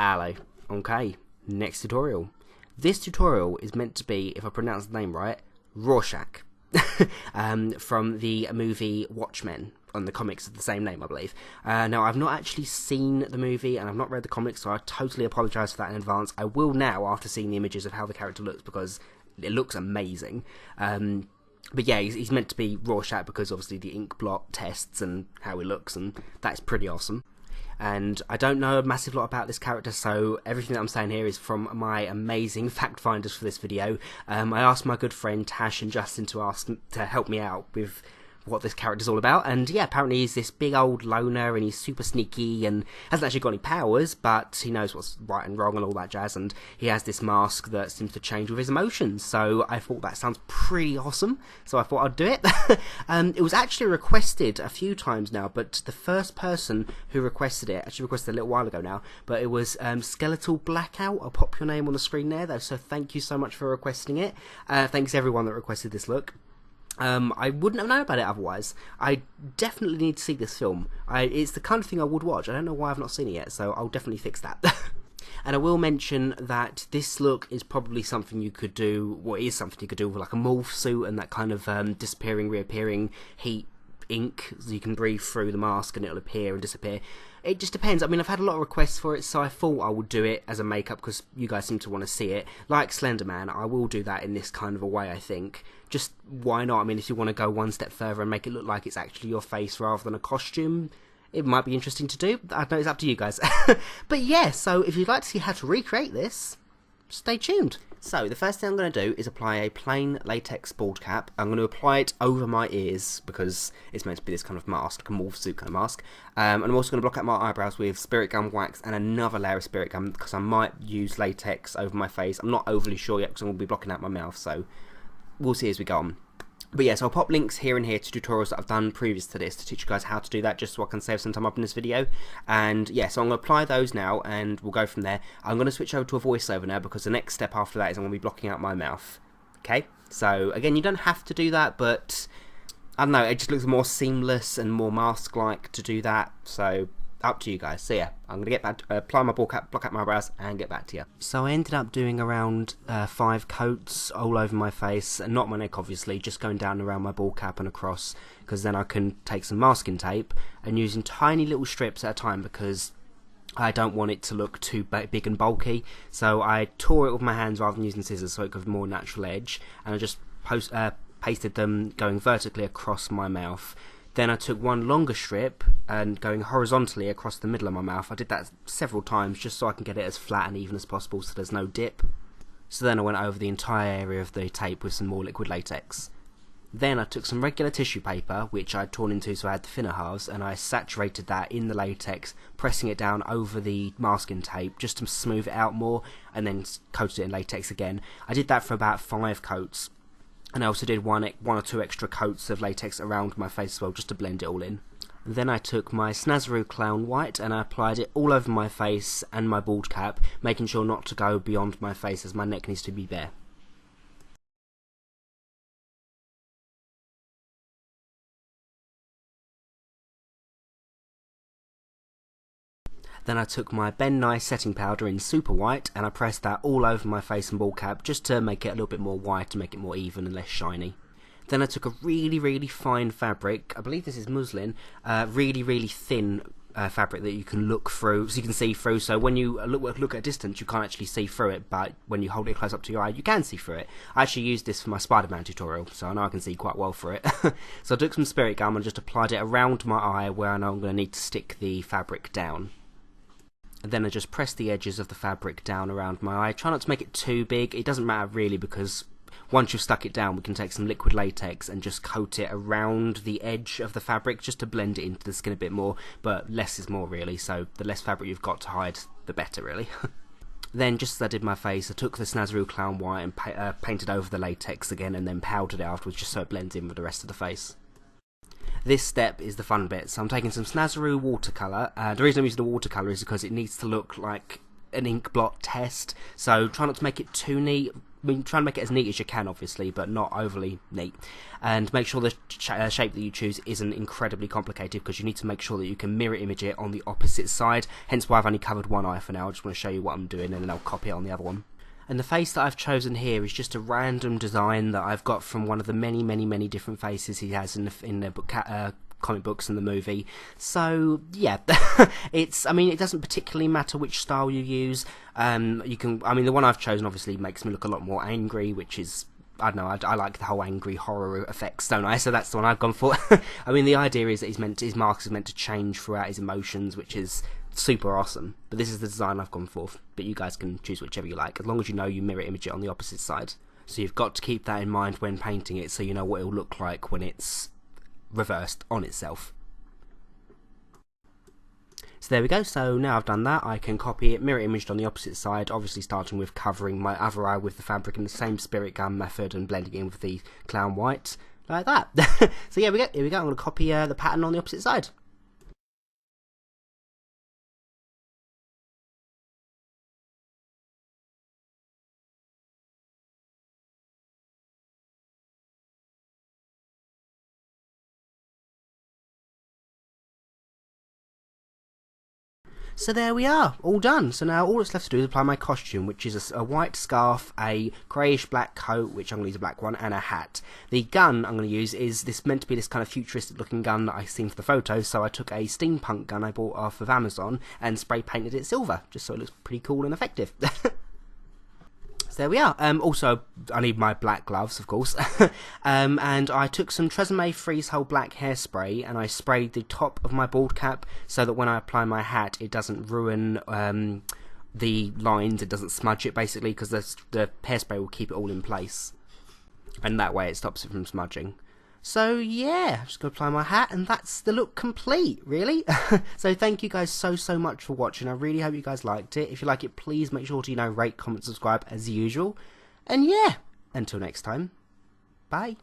Hello. Okay, next tutorial. This tutorial is meant to be, if I pronounce the name right, Rorschach. From the movie Watchmen, on the comics of the same name, I believe. Now, I've not actually seen the movie, and I've not read the comics, so I totally apologise for that in advance. I will now, after seeing the images of how the character looks, because it looks amazing. But yeah, he's meant to be Rorschach because obviously the ink blot tests and how he looks, and that's pretty awesome. And I don't know a massive lot about this character, so everything that I'm saying here is from my amazing fact finders for this video. I asked my good friend Tash and Justin to help me out with what this character's all about, and yeah, apparently he's this big old loner and he's super sneaky and hasn't actually got any powers, but he knows what's right and wrong and all that jazz, and he has this mask that seems to change with his emotions, so I thought that sounds pretty awesome, so I thought I'd do it. It was actually requested a few times now, but the first person who requested it, actually requested a little while ago now, but it was Skeletal Blackout. I'll pop your name on the screen there though, so thank you so much for requesting it. Thanks everyone that requested this look. I wouldn't have known about it otherwise. I definitely need to see this film. It's the kind of thing I would watch. I don't know why I've not seen it yet, so I'll definitely fix that. And I will mention that this look is probably something you could do, or is something you could do with like a morph suit and that kind of disappearing, reappearing heat ink, so you can breathe through the mask and it'll appear and disappear. It just depends. I mean, I've had a lot of requests for it, so I thought I would do it as a makeup because you guys seem to want to see it. Like Slenderman, I will do that in this kind of a way, I think. Just why not? I mean, if you want to go one step further and make it look like it's actually your face rather than a costume, it might be interesting to do. I know it's up to you guys. But yeah, so if you'd like to see how to recreate this, stay tuned. So the first thing I'm going to do is apply a plain latex bald cap. I'm going to apply it over my ears because it's meant to be this kind of mask, like a morph suit kind of mask. And I'm also going to block out my eyebrows with Spirit Gum wax and another layer of Spirit Gum because I might use latex over my face. I'm not overly sure yet because I'm going to be blocking out my mouth, so we'll see as we go on. But yeah, so I'll pop links here and here to tutorials that I've done previous to this to teach you guys how to do that, just so I can save some time up in this video. And yeah, so I'm going to apply those now and we'll go from there. I'm going to switch over to a voiceover now because the next step after that is I'm going to be blocking out my mouth. Okay, so again, you don't have to do that, but I don't know, it just looks more seamless and more mask-like to do that, so up to you guys. So yeah, I'm going to get back, apply my ball cap, block out my brows, and get back to you. So I ended up doing around 5 coats all over my face, and not my neck obviously, just going down around my ball cap and across, because then I can take some masking tape and using tiny little strips at a time because I don't want it to look too big and bulky. So I tore it with my hands rather than using scissors so it could have a more natural edge, and I just pasted them going vertically across my mouth. Then I took one longer strip and going horizontally across the middle of my mouth. I did that several times just so I can get it as flat and even as possible so there's no dip. So then I went over the entire area of the tape with some more liquid latex. Then I took some regular tissue paper, which I'd torn into so I had the thinner halves, and I saturated that in the latex, pressing it down over the masking tape just to smooth it out more, and then coated it in latex again. I did that for about 5 coats. And I also did one or two extra coats of latex around my face as well, just to blend it all in. And then I took my Snazaroo Clown White and I applied it all over my face and my bald cap, making sure not to go beyond my face as my neck needs to be bare. Then I took my Ben Nye setting powder in Super White and I pressed that all over my face and ball cap just to make it a little bit more white, to make it more even and less shiny. Then I took a really, really fine fabric, I believe this is muslin, really thin fabric that you can look through, so you can see through, so when you look at a distance you can't actually see through it, but when you hold it close up to your eye you can see through it. I actually used this for my Spider-Man tutorial, so I know I can see quite well through it. So I took some Spirit Gum and just applied it around my eye where I know I'm going to need to stick the fabric down. And then I just press the edges of the fabric down around my eye. Try not to make it too big. It doesn't matter really because once you've stuck it down we can take some liquid latex and just coat it around the edge of the fabric just to blend it into the skin a bit more, but less is more really, so the less fabric you've got to hide the better really. Then just as I did my face I took the Snazaroo Clown White and painted over the latex again and then powdered it afterwards just so it blends in with the rest of the face. This step is the fun bit, so I'm taking some Snazaroo watercolour. The reason I'm using the watercolour is because it needs to look like an ink blot test, so try not to make it too neat. I mean, try and make it as neat as you can, obviously, but not overly neat. And make sure the shape that you choose isn't incredibly complicated, because you need to make sure that you can mirror image it on the opposite side. Hence why I've only covered one eye for now. I just want to show you what I'm doing, and then I'll copy it on the other one. And the face that I've chosen here is just a random design that I've got from one of the many different faces he has in the book, comic books and the movie. So yeah, I mean, it doesn't particularly matter which style you use. You can, I mean, the one I've chosen obviously makes me look a lot more angry, which is, I don't know, I like the whole angry horror effects, don't I? So that's the one I've gone for. I mean, the idea is that his mask is meant to change throughout his emotions, which is super awesome. But this is the design I've gone for. But you guys can choose whichever you like, as long as you know you mirror image it on the opposite side. So you've got to keep that in mind when painting it, so you know what it'll look like when it's reversed on itself. So there we go. So now I've done that, I can copy it, mirror imaged on the opposite side, obviously starting with covering my other eye with the fabric in the same Spirit Gum method and blending it in with the clown white, like that. So yeah, here we go. I'm going to copy the pattern on the opposite side. So there we are, all done. So now all that's left to do is apply my costume, which is a white scarf, a greyish black coat, which I'm going to use a black one, and a hat. The gun I'm going to use is meant to be this kind of futuristic looking gun that I seen for the photo, so I took a steampunk gun I bought off of Amazon and spray painted it silver, just so it looks pretty cool and effective. There we are. Also, I need my black gloves, of course. And I took some Treseme Freezehold black hairspray and I sprayed the top of my bald cap so that when I apply my hat it doesn't ruin the lines, it doesn't smudge it basically, because the hairspray will keep it all in place. And that way it stops it from smudging. So yeah, I'm just going to apply my hat and that's the look complete, really. So thank you guys so much for watching. I really hope you guys liked it. If you like it, please make sure to, rate, comment, subscribe as usual. And yeah, until next time, bye.